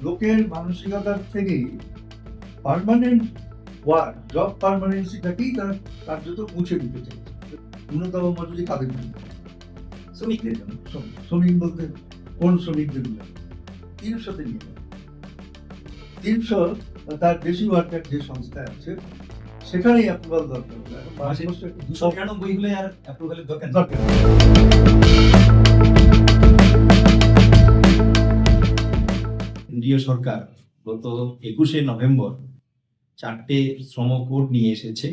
লোকের মানসিকতার থেকেই পার্মানেন্ট ওয়ার্ক, জব পার্মানেন্সিটাকেই তারা কার্যত মুছে দিতে চাইছে। ন্যূনতম মজুরি কাদের জন্য? শ্রমিকদের জন্য। শ্রমিক বলতে কোন শ্রমিকদের জন্য? 300-তে নিয়ে যাবে। 300 তার বেশি ওয়ার্কার যে সংস্থায় আছে সেখানেই অ্যাপ্রুভাল দরকার হবে। এখন ভারতবর্ষে 293 হলে আর অ্যাপ্রুভালের দরকার নেই। দরকার। কেন্দ্রীয় সরকার গত 21শে নভেম্বর 4টে শ্রম কোড নিয়ে এসেছে।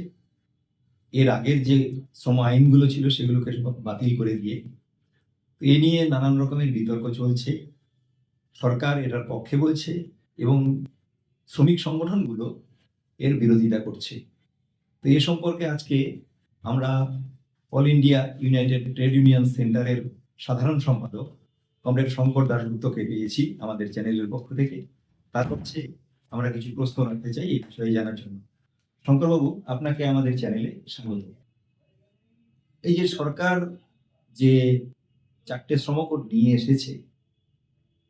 এর আগের যে শ্রম আইনগুলো ছিল সেগুলোকে সব বাতিল করে দিয়ে এ নিয়ে নানান রকমের বিতর্ক চলছে। সরকার এটার পক্ষে বলছে এবং শ্রমিক সংগঠনগুলো এর বিরোধিতা করছে। তো এ সম্পর্কে আজকে আমরা all India United trade union সেন্টারের সাধারণ সম্পাদক কমরেড শঙ্কর দাশগুপ্তকে পেয়েছি আমাদের চ্যানেলের পক্ষ থেকে। তার হচ্ছে আমরা কিছু প্রশ্ন রাখতে চাই এই বিষয়ে জানার জন্য। শঙ্করবাবু, আপনাকে আমাদের চ্যানেলে স্বাগত। এই যে সরকার যে 4টে শ্রমকোড নিয়ে এসেছে,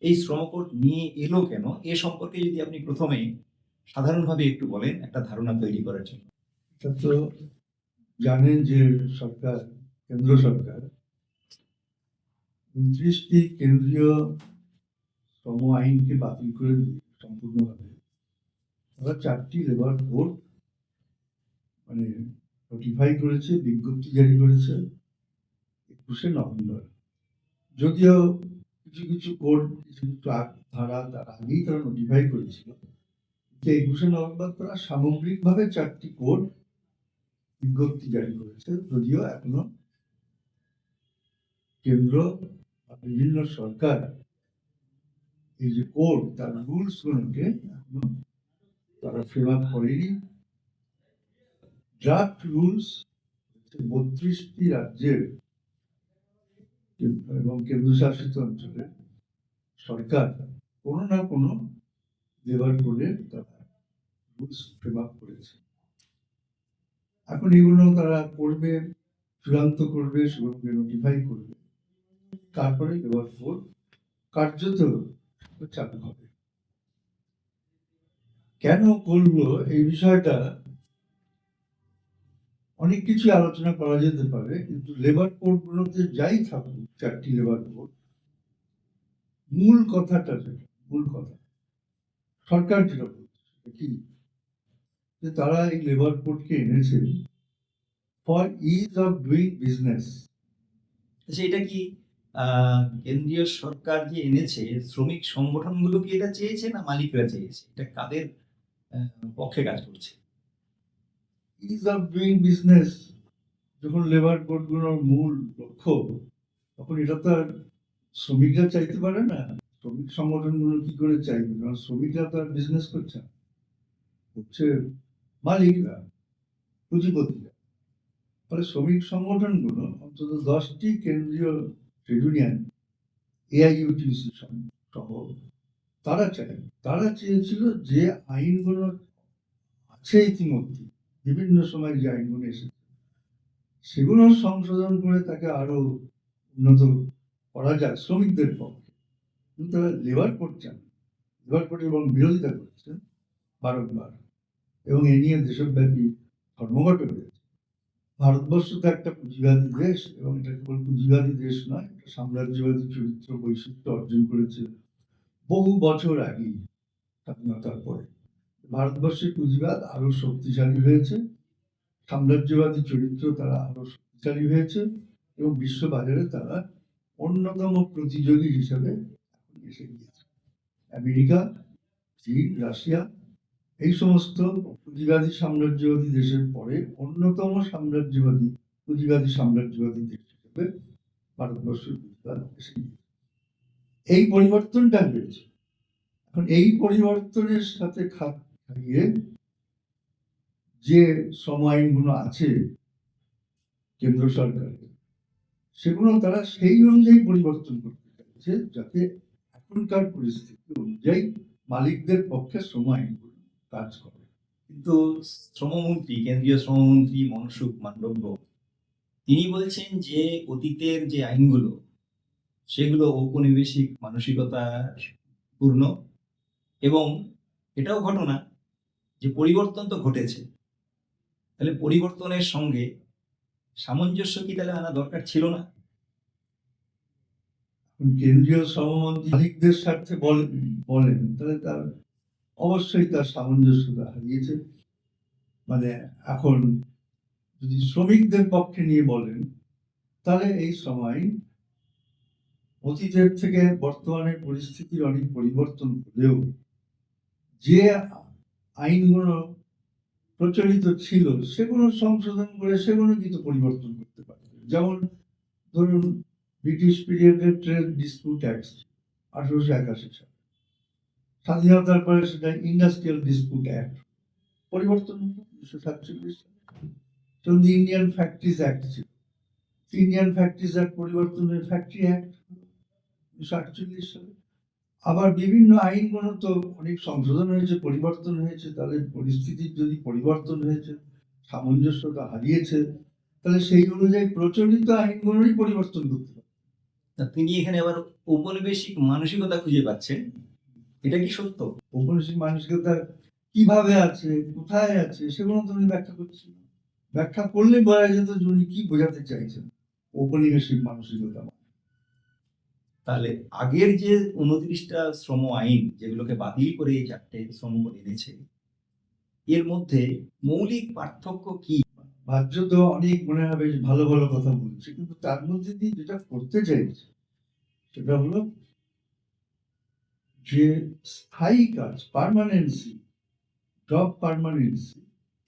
এই শ্রমকোড নিয়ে এলো কেন, এ সম্পর্কে যদি আপনি প্রথমে সাধারণভাবে একটু বলেন একটা ধারণা তৈরি করার জন্য। এটা তো জানেন যে সরকার, কেন্দ্র সরকার 29টি কেন্দ্রীয় শ্রম আইনকে বাতিল করে দিয়ে সম্পূর্ণভাবে তারা 4টি লেবার কোড নোটিফাই করেছে, বিজ্ঞপ্তি জারি করেছে 21শে নভেম্বর। যদিও কিছু কিছু কোড, কিছু কিছু ধারা তার আগেই তারা নোটিফাই করেছিল, যে 21শে নভেম্বর তারা সামগ্রিকভাবে 4টি কোড বিজ্ঞপ্তি জারি করেছে। যদিও এখনো কেন্দ্র বা বিভিন্ন সরকার এই যে কোড, তার রুলস গুলোকে এখনো তারা ফিল আপ করেনি। ড্রাফট রুলস 32টি রাজ্যের এবং কেন্দ্রশাসিত অঞ্চলে সরকার কোনো না কোনো লেবার কোডে তারা রুলস ফিল আপ করেছে। এখন এগুলো তারা করবে, চূড়ান্ত করবে, সেগুলোকে নোটিফাই করবে, তারপরে লেবার কোড কার্যত চালু হবে। কেন করলো এই বিষয়টা অনেক কিছু আলোচনা করা যেতে পারে, কিন্তু লেবার কোড গুলোতে যাই থাকুক, 4টি লেবার কোড, মূল কথাটা যেটা, মূল কথা সরকার যেটা বলছে কি, যে তারা এই লেবার কোডকে এনেছে for is of doing business. আচ্ছা, এটা কি কেন্দ্রীয় সরকার যে এনেছে, শ্রমিক সংগঠনগুলো কি এটা চেয়েছে না মালিকরা চেয়েছে? এটা কাদের পক্ষে কাজ করছে? ইজ অফ ডুইং বিজনেস যখন লেবার কোড গুলোর মূল লক্ষ্য, তখন এটা তো আর শ্রমিকরা চাইতে পারে না। শ্রমিক সংগঠনগুলো কি করে চাইবে? কারণ শ্রমিকরা তো আর বিজনেস করছে না, হচ্ছে মালিকরা, পুঁজিপতিরা। ফলে শ্রমিক সংগঠনগুলো অন্তত 10টি কেন্দ্রীয় ট্রেড ইউনিয়ন, এআইইউটিউসি সহ তারা চেয়েছিল যে আইনগুলো আছে ইতিমধ্যে, বিভিন্ন সময় যে আইনগুলো এসেছে সেগুলো সংশোধন করে তাকে আরো উন্নত করা যায় শ্রমিকদের পক্ষে। কিন্তু তারা লেবার কোড চান, লেবার কোড এবং বিরোধিতা করছে বারংবার, এবং এ নিয়ে দেশব্যাপী ধর্মঘট হয়েছে। ভারতবর্ষ তো একটা পুঁজিবাদী দেশ, এবং এটা কেবল পুঁজিবাদী দেশ নয়, এটা সাম্রাজ্যবাদী চরিত্র বৈশিষ্ট্য অর্জন করেছে বহু বছর আগেই, স্বাধীনতার পরে। ভারতবর্ষের পুঁজিবাদ আরো শক্তিশালী হয়েছে, সাম্রাজ্যবাদী চরিত্র তারা আরো শক্তিশালী হয়েছে, এবং বিশ্ববাজারে তারা অন্যতম প্রতিযোগী হিসেবে এখন এসে গিয়েছে। আমেরিকা, চীন, রাশিয়া, এই সমস্ত পুঁজিবাদী সাম্রাজ্যবাদী দেশের পরে অন্যতম পুঁজিবাদী সাম্রাজ্যবাদী দেশ হিসেবে ভারতবর্ষের পুঁজিবাদ এসে গিয়েছে। এই পরিবর্তনটা হয়েছে। এখন এই পরিবর্তনের সাথে খাপ খাইয়ে যে শ্রম আইনগুলো আছে কেন্দ্র সরকারের, সেগুলো তারা সেই অনুযায়ী পরিবর্তন করতে চাইছে, যাতে এখনকার পরিস্থিতি অনুযায়ী মালিকদের পক্ষে শ্রম আইনগুলো কাজ করে। কিন্তু শ্রমমন্ত্রী, কেন্দ্রীয় শ্রমমন্ত্রী মনসুখ মান্ডব্য, তিনি বলছেন যে অতীতের যে আইনগুলো সেগুলো ঔপনিবেশিক মানসিকতা পূর্ণ এবং এটাও ঘটনা যে পরিবর্তন তো ঘটেছে, তাহলে পরিবর্তনের সঙ্গে সামঞ্জস্য কি তাহলে আনা দরকার ছিল না? কেন্দ্রীয় শ্রমমন্ত্রী মালিকদের স্বার্থে বলেন তাহলে তার অবশ্যই তার সামঞ্জস্যতা হারিয়েছে। মানে এখন যদি শ্রমিকদের পক্ষে নিয়ে বলেন তাহলে এই সময় অতীতের থেকে বর্তমানের পরিস্থিতির অনেক পরিবর্তন হলেও যে আইনগুলো প্রচলিত ছিল সেগুলো সংশোধন করে সেগুলো কিন্তু পরিবর্তন করতে পারে। যেমন ধরুন ব্রিটিশ পিরিয়ডের ট্রেড ডিসপিউট অ্যাক্ট 1881 সালে, স্বাধীনতার পরে সেটা ইন্ডাস্ট্রিয়াল ডিসপিউট অ্যাক্ট পরিবর্তন হলো 1947 সালে। তখন ইন্ডিয়ান ফ্যাক্টরিজ অ্যাক্ট ছিল, ইন্ডিয়ান ফ্যাক্টরিজ অ্যাক্ট পরিবর্তনের ফ্যাক্টরি অ্যাক্ট 1948 সালে। আবার বিভিন্ন আইনগুলো তো অনেক সংশোধন হয়েছে, পরিবর্তন হয়েছে, তাদের পরিস্থিতির যদি পরিবর্তন হয়েছে, সামঞ্জস্যতা হারিয়েছে, তাহলে সেই অনুযায়ী প্রচলিত আইনগুলোরই পরিবর্তন করতে হবে। তা তিনি এখানে আবার ঔপনিবেশিক মানসিকতা খুঁজে পাচ্ছেন, এটা কি সত্য? ঔপনিবেশিক মানসিকতা কিভাবে আছে, কোথায় আছে, সেগুলো তো উনি ব্যাখ্যা করছেন না। ব্যাখ্যা করলে বোঝা যেত যে উনি কি বোঝাতে চাইছেন ঔপনিবেশিক মানসিকতা। তাহলে আগের যে 29টা শ্রম আইন যেগুলোকে বাতিল করে এই 4টে শ্রম কোড এনেছে, এর মধ্যে মৌলিক পার্থক্য কি? ভাজ্য তো অনেক মনে হবে যে ভালো ভালো কথা বলছে, কিন্তু তার মধ্যে দিয়ে যেটা করতে চাইছে সেটা হলো যে স্থায়ী কাজ, পার্মানেন্সি, জব পার্মানেন্সি,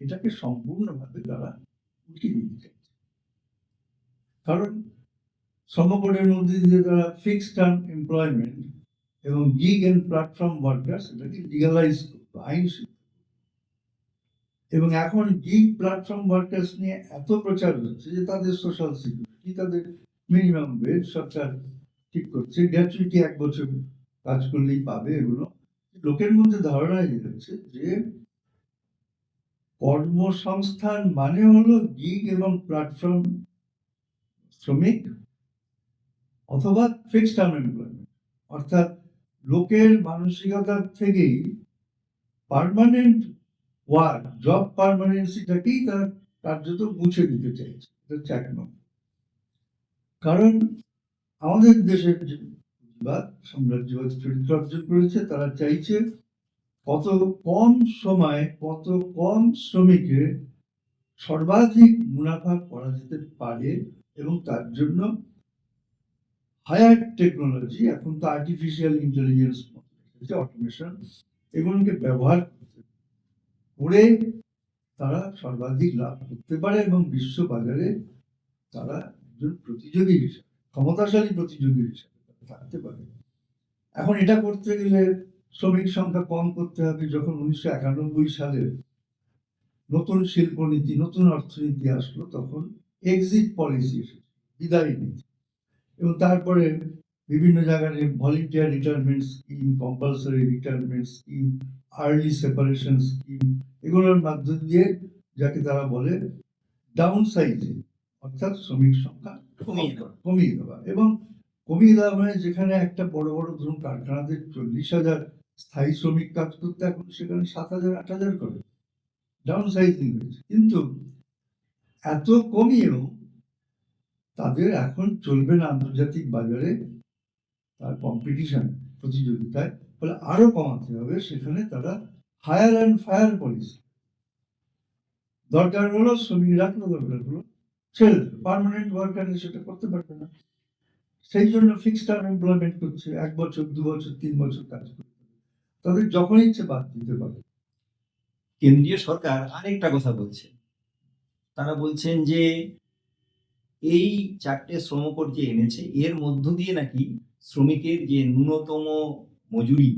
এটাকে সম্পূর্ণভাবে তারা উঠিয়ে দিতে চাইছে। কারণ শ্রমকোডের মধ্যে দিয়ে তারা ফিক্সড টার্ম এমপ্লয়মেন্ট এবং গিগ এন্ড প্ল্যাটফর্ম ওয়ার্কার্স এটাকে লিগালাইজ করতো, আইন শিল্প। এবং এখন গিগ প্ল্যাটফর্ম ওয়ার্কার্স নিয়ে এত প্রচার হচ্ছে যে তাদের সোশ্যাল সিকিউরিটি, তাদের মিনিমাম ওয়েজ সরকার ঠিক করছে, গ্র্যাচুইটি 1 বছর কাজ করলেই পাবে। এগুলো লোকের মধ্যে ধারণা হয়ে যাচ্ছে যে কর্মসংস্থান মানে হলো গিগ এবং প্ল্যাটফর্ম শ্রমিক অথবা ফিক্সড টার্ম এমপ্লয়মেন্ট। অর্থাৎ লোকের মানসিকতা থেকেই পার্মানেন্ট ওয়ার্ক, জব পার্মানেন্সিটাকেই তারা কার্যত মুছে দিতে চাইছে। এটা হচ্ছে 1 নম্বর। কারণ আমাদের দেশের যে পুঁজিবাদ, সাম্রাজ্যবাদ চরিত্র অর্জন করেছে, তারা চাইছে কত কম সময়ে কত কম শ্রমিকে সর্বাধিক মুনাফা করা যেতে পারে, এবং তার জন্য হায়ার টেকনোলজি, এখন তো আর্টিফিশিয়াল ইন্টেলিজেন্স, অটোমেশন, এগুলোকে ব্যবহার করে তারা সর্বাধিক লাভ করতে পারে এবং বিশ্ব বাজারে তারা একজন প্রতিযোগী হিসাবে, ক্ষমতাশালী প্রতিযোগী হিসাবে থাকতে পারে। এখন এটা করতে গেলে শ্রমিক সংখ্যা কম করতে হবে। যখন 1991 সালে নতুন শিল্পনীতি, নতুন অর্থনীতি আসলো, তখন এক্সিট পলিসি এসেছে, বিদায় নীতি। এবং তারপরে বিভিন্ন জায়গায় volunteer retirement scheme, compulsory retirement scheme, early separation scheme, এগুলোর মাধ্যম দিয়ে যাকে তারা বলে ডাউন সাইজিং, অর্থাৎ শ্রমিক সংখ্যা কমিয়ে দেওয়া। এবং কমিয়ে দেওয়া মানে যেখানে একটা বড় বড় ধরুন কারখানাতে 40,000 স্থায়ী শ্রমিক কাজ করতে, এখন সেখানে 7,000 8,000 করে, ডাউন সাইজিং হয়েছে। কিন্তু এত কমিয়েও তাদের এখন চলবে না আন্তর্জাতিক বাজারে, তার কম্পিটিশন, প্রতিযোগিতায়, ফলে আরো কমাতে হবে। সেখানে তারা হায়ার অ্যান্ড ফায়ার পলিসি, দরকার হলো শ্রমিক রাখলো, দরকার হলো ছেড়ে দিল, পার্মানেন্ট ওয়ার্কারে সেটা করতে পারবে না। সেই জন্য ফিক্সড টার্ম এমপ্লয়মেন্ট করছে, 1 বছর 2 বছর 3 বছর কাজ করতে, তাদের যখন ইচ্ছে বাদ দিতে পারে। কেন্দ্রীয় সরকার আরেকটা কথা বলছে, তারা বলছেন যে এই 4টে শ্রম কোড যে এনেছে এর মধ্য দিয়ে নাকি শ্রমিকের যে ন্যূনতম মজুরি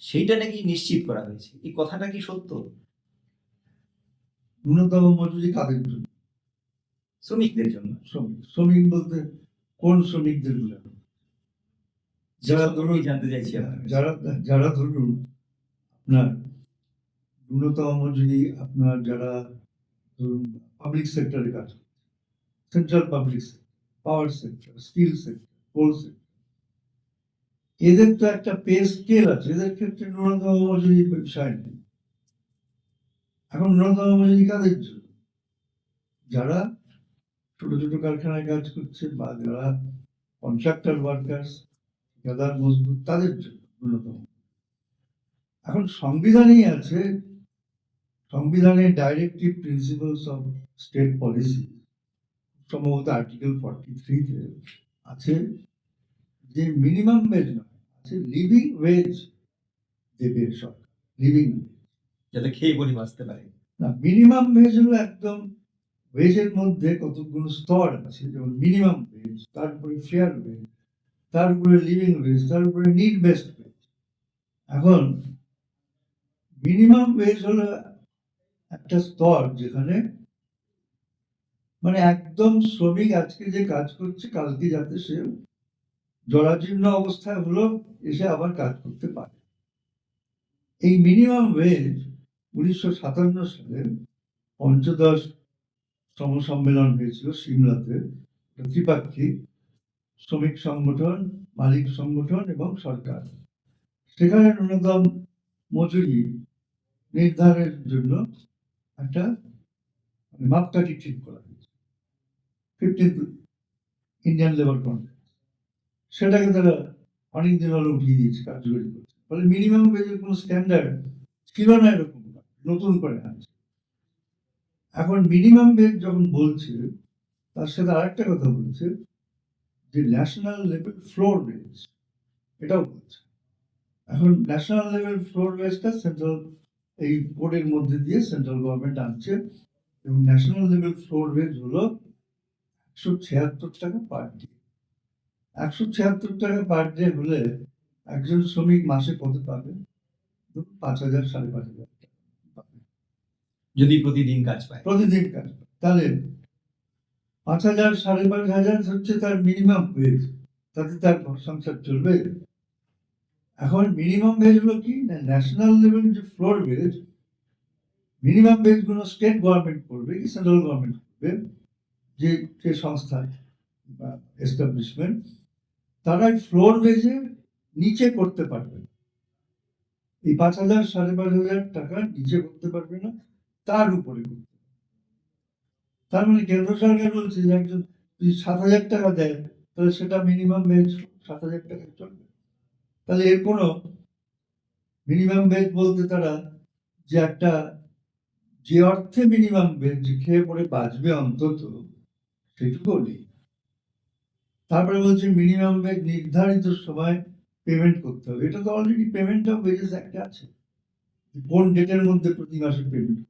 সেইটা নাকি নিশ্চিত করা হয়েছে। এই কথাটা কি সত্য? ন্যূনতম মজুরি কাদের জন্য? শ্রমিকদের জন্য। শ্রমিক, শ্রমিক বলতে কোন শ্রমিকদের বোঝানো? যারা ধরুন জানতে চাইছি যারা যারা ধরুন আপনার ন্যূনতম মজুরি, আপনার যারা ধরুন পাবলিক সেক্টরে কাজ করে, central public sector, power sector, steel sector, coal sector, এদের তো একটা পে স্কেল আছে, এদের ক্ষেত্রে ন্যূনতম মজুরি বিষয় নেই। এখন ন্যূনতম মজুরি কাদের জন্য? যারা ছোট ছোট কারখানায় কাজ করছে বা যারা কন্ট্রাক্টর ওয়ার্কার্স, ঠিকাদার মজদুর, তাদের জন্য ন্যূনতম। এখন সংবিধানেই আছে, সংবিধানের directive principles of state policy, সম্ভবত আর্টিকেল 43-তে আছে যে মিনিমাম ওয়েজ নয়, আছে লিভিং ওয়েজ দেবে সরকার, লিভিং। যাতে খেয়ে পরি বাঁচতে পারে। না, মিনিমাম ওয়েজ হলো একদম, ওয়েজের মধ্যে কতগুলো স্তর আছে, যেমন মিনিমাম ওয়েজ, তার উপরে ফেয়ার ওয়েজ, তার উপরে লিভিং ওয়েজ, তার উপরে নিড বেসড ওয়েজ। এখন মিনিমাম ওয়েজ হলো একটা স্তর যেখানে মানে একদম শ্রমিক আজকে যে কাজ করছে কালকে যাতে সে জরাজীর্ণ অবস্থায় হলো এসে আবার কাজ করতে পারে। এই মিনিমাম ওয়েজ 1957 সালে পঞ্চদশ শ্রম সম্মেলন হয়েছিল সিমলাতে, ত্রিপাক্ষিক, শ্রমিক সংগঠন, মালিক সংগঠন এবং সরকার। সেখানে ন্যূনতম মজুরি নির্ধারণের জন্য একটা মাপকাঠি ঠিক করা হয়েছে, 15th ইন্ডিয়ান লেবার কন্ট্রাক্ট। সেটাকে তারা অনেকদিন হলো উঠিয়ে দিয়েছে, কার্যকরী করছে। ফলে মিনিমাম ওয়েজের কোনো স্ট্যান্ডার্ড ছিল না, এরকম নতুন করে আনছে। এখন মিনিমাম ওয়েজ যখন বলছে, তার সাথে আরেকটা কথা বলছে যে ন্যাশনাল লেভেল ফ্লোর ওয়েজ, এটাও বলছে। এখন ন্যাশনাল লেভেল ফ্লোর ওয়েজটা সেন্ট্রাল, এই কোডের মধ্যে দিয়ে সেন্ট্রাল গভর্নমেন্ট আনছে, এবং ন্যাশনাল লেভেল ফ্লোর ওয়েজ হলো 176 টাকা পার ডে। 176 টাকা পার ডে হলে একজন শ্রমিক মাসে কত পাবে? 5,000 5,500 টাকা পাবে যদি প্রতিদিন কাজ পায়। প্রতিদিন কাজ পায়। তাহলে 5,000 5,500 হচ্ছে তার মিনিমাম ওয়েজ, তাতে তার ঘর সংসার চলবে। এখন মিনিমাম ওয়েজ হলো কি না, ন্যাশনাল লেভেল যে ফ্লোর ওয়েজ, মিনিমাম ওয়েজ গুলো স্টেট গভর্নমেন্ট করবে কি সেন্ট্রাল গভর্নমেন্ট করবে, যে যে সংস্থা বা এস্টাবলিশমেন্ট, তারা ফ্লোর ওয়েজে নিচে করতে পারবে না। এই 5,000 5,500 টাকা নিচে করতে পারবে না, তার উপরে করতে পারবে। তার মানে কেন্দ্র সরকার বলছে যে একজন যদি 7,000 টাকা দেয়, তাহলে সেটা মিনিমাম ওয়েজ 7,000 টাকা চলবে। তাহলে এর কোনো মিনিমাম ওয়েজ বলতে তারা যে একটা, যে অর্থে মিনিমাম ওয়েজ, যে খেয়ে পরে বাঁচবে অন্তত, সেটুকুও নেই। তারপরে বলছে মিনিমাম ওয়েজ নির্ধারিত সময় পেমেন্ট করতে হবে। এটা তো অলরেডি পেমেন্ট অফ ওয়েজেস একটা আছে, কোন ডেটের মধ্যে প্রতি মাসে পেমেন্ট।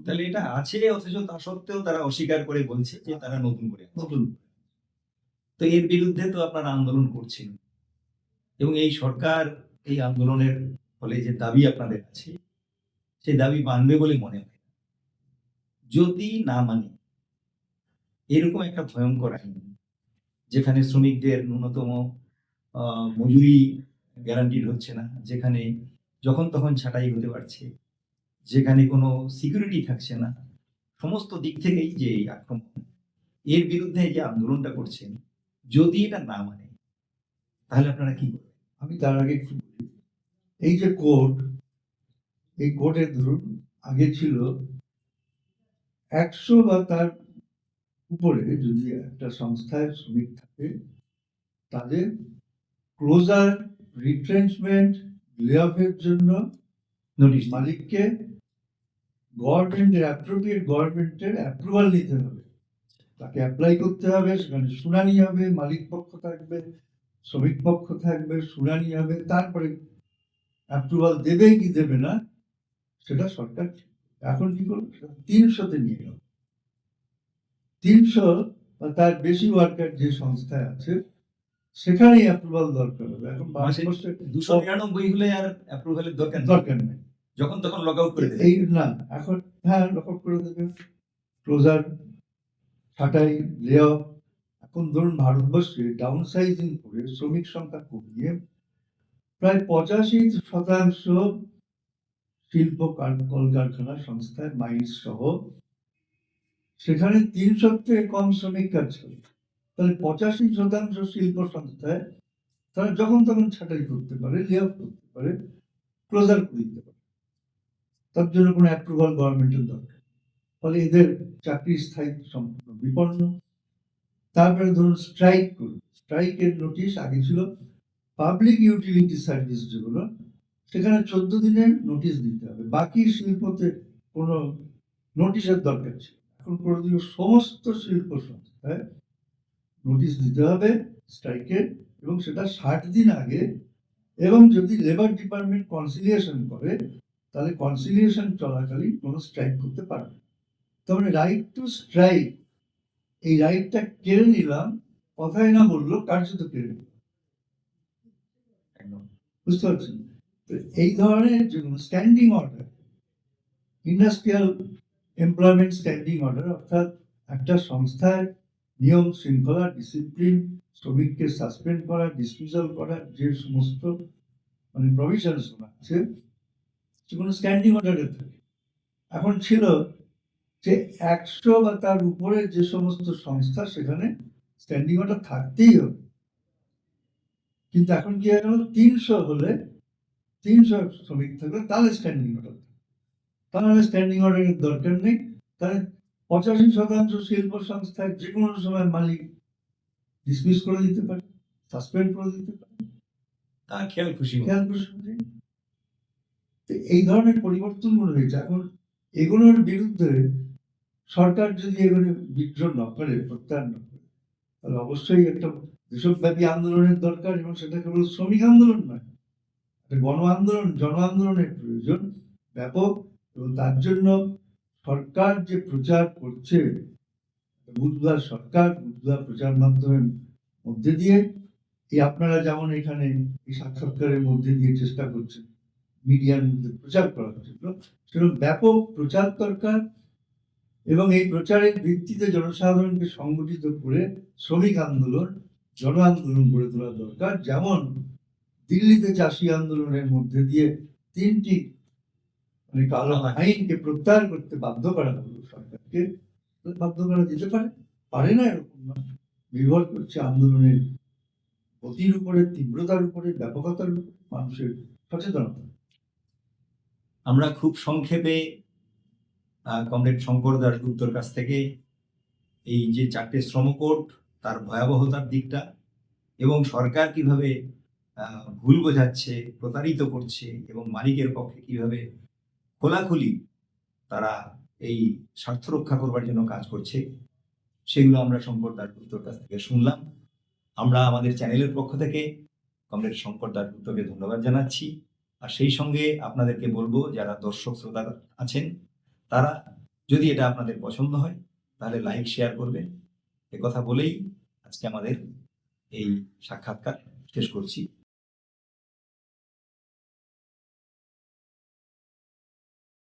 তাহলে এটা আছে, অথচ তা সত্ত্বেও তারা অস্বীকার করে বলছে যে তারা নতুন করে আনছে। নতুন। তো এর বিরুদ্ধে তো আপনারা আন্দোলন করছেন, এবং এই সরকার এই আন্দোলনের ফলে যে দাবি আপনাদের আছে, সেই দাবি মানবে বলে মনে হয়। যদি না মানে, এরকম একটা ভয়ঙ্কর আইন যেখানে শ্রমিকদের ন্যূনতম মজুরি গ্যারান্টিড হচ্ছে না, যেখানে যখন তখন ছাঁটাই হতে পারছে, যেখানে কোনো সিকিউরিটি থাকছে না, সমস্ত দিক থেকেই যে এই আক্রমণ, এর বিরুদ্ধে যে আন্দোলনটা করছেন, যদি এটা না মানে, তাহলে আপনারা কি করবেন? আমি তার আগে একটু বলি, এই যে কোড, এই কোডের ধরুন আগে ছিল 100 বা তার উপরে যদি একটা সংস্থায় শ্রমিক থাকে, তাদের ক্লোজার, রিট্রেঞ্চমেন্ট, লে অফের জন্য নোটিশ মালিককে গভর্নমেন্টের, অ্যাপ্রোপ্রিয়েট গভর্নমেন্টের অ্যাপ্রুভাল নিতে হবে, তাকে অ্যাপ্লাই করতে হবে, সেখানে শুনানি হবে, মালিক পক্ষ থাকবে, শ্রমিক পক্ষ থাকবে, শুনানি হবে, তারপরে অ্যাপ্রুভাল দেবে কি দেবে না সেটা সরকার ঠিক করবে। এখন কি করলো, 300-তে নিয়ে গেল। 300 বা তার বেশি ওয়ার্কার যে সংস্থায় আছে, সেখানেই অ্যাপ্রুভাল দরকার হবে। এখন মাসে 299 হলে আর অ্যাপ্রুভালের দরকার নেই, দরকার নেই, যখন তখন লগ আউট করে দেবে। এই না, এখন হ্যাঁ লক আউট করে দেবে, ক্লোজার, ছাঁটাই, লে অফ। এখন ধরুন ভারতবর্ষে ডাউন সাইজিং করে শ্রমিক সংখ্যা কমিয়ে প্রায় 85% শিল্প কলকারখানা সংস্থায়, মাইন্স সহ, সেখানে 300 থেকে কম শ্রমিক কাজ করে। তাহলে 85% শিল্প সংস্থায় তারা যখন তখন ছাঁটাই করতে পারে, লে অফ করতে পারে, ক্লোজার করে দিতে পারে। তার জন্য কোনো অ্যাপ্রুভাল গভর্নমেন্টের দরকার। ফলে এদের চাকরির স্থায়িত্ব সম্পূর্ণ বিপন্ন। তারপরে ধরুন স্ট্রাইক করুন, স্ট্রাইকের নোটিশ আগে ছিল পাবলিক ইউটিলিটি সার্ভিস যেগুলো, সেখানে 14 দিনের নোটিশ দিতে হবে। বাকি শিল্পতে কোনো নোটিশের দরকার ছিল, এখন করে দিল সমস্ত শিল্প সংস্থায় নোটিশ দিতে হবে স্ট্রাইকের, এবং সেটা 60 দিন আগে। এবং যদি লেবার ডিপার্টমেন্ট কনসিলিয়েশন করে, তাহলে কনসিলিয়েশন চলাকালীন কোনো স্ট্রাইক করতে পারবে না। তার মানে রাইট টু স্ট্রাইক, এই রাইটটা কেড়ে নিলাম, কথাই না বললো, কার্যত কেড়ে নিলাম। একদম। বুঝতে পারছেন? তো এই ধরনের standing order, industrial employment standing order, অর্থাৎ একটা সংস্থায় নিয়ম শৃঙ্খলা, ডিসিপ্লিন, শ্রমিককে সাসপেন্ড করা, ডিসমিসাল করা, যে সমস্ত মানে প্রভিশনস আছে, সেগুলো স্ট্যান্ডিং অর্ডারে থাকে। এখন ছিল যে 100 বা তার উপরে যে সমস্ত সংস্থা, সেখানে স্ট্যান্ডিং অর্ডার থাকতেই হবে। কিন্তু এখন কি হয়ে গেল, 300 হলে, 300 শ্রমিক থাকলে তাহলে স্ট্যান্ডিং অর্ডার, তাহলে স্ট্যান্ডিং অর্ডারের দরকার নেই। তাহলে 85% শিল্প সংস্থায় যে কোনো সময় মালিক ডিসমিস করে দিতে পারে, সাসপেন্ড করে দিতে পারে, তার খেয়াল খুশি মতো। খেয়াল খুশি মতো। তো এই ধরনের পরিবর্তনগুলো হয়েছে। এখন এগুলোর বিরুদ্ধে সরকার যদি এগুলো বিদ্রোহ না করে, প্রত্যাহার না করে, তাহলে অবশ্যই একটা দেশব্যাপী আন্দোলনের দরকার, এবং সেটা কেবল শ্রমিক আন্দোলন নয়, একটা গণ আন্দোলন, জন আন্দোলনের প্রয়োজন ব্যাপক। এবং তার জন্য সরকার যে প্রচার করছে, বুধবার সরকার বুধবার প্রচার মাধ্যমের মধ্যে দিয়ে, এই আপনারা যেমন এখানে এই সাক্ষাৎকারের মধ্যে দিয়ে চেষ্টা করছেন মিডিয়ার মধ্যে প্রচার করার জন্য, সেরকম ব্যাপক প্রচার দরকার। এবং এই প্রচারের ভিত্তিতে জনসাধারণকে সংগঠিত করে শ্রমিক আন্দোলন, জন আন্দোলন গড়ে তোলা দরকার। যেমন দিল্লিতে চাষি আন্দোলনের মধ্যে দিয়ে 3টি মানে কালো আইনকে প্রত্যাহার করতে বাধ্য করা হলো সরকারকে, বাধ্য করা যেতে পারে, পারে না এরকম না, নির্ভর করছে আন্দোলনের গতির উপরে, তীব্রতার উপরে, ব্যাপকতার উপরে, মানুষের সচেতনতা। আমরা খুব সংক্ষেপে কমরেড শঙ্কর দাশগুপ্তর কাছ থেকে এই যে 4টে শ্রম কোড, তার ভয়াবহতার দিকটা, এবং সরকার কিভাবে ভুল বোঝাচ্ছে, প্রতারিত করছে, এবং মালিকের পক্ষে কিভাবে খোলাখুলি তারা এই স্বার্থ রক্ষা করবার জন্য কাজ করছে, সেগুলো আমরা শঙ্কর দাশগুপ্তর কাছ থেকে শুনলাম। আমরা আমাদের চ্যানেলের পক্ষ থেকে কমরেড শঙ্কর দাশগুপ্তকে ধন্যবাদ জানাচ্ছি। আর সেই সঙ্গে আপনাদেরকে বলবো, যারা দর্শক শ্রোতা আছেন, তারা যদি এটা আপনাদের পছন্দ হয়, তাহলে লাইক শেয়ার করবেন। কথা বলেই আজকে আমাদের এই সাক্ষাৎকার শেষ করছি।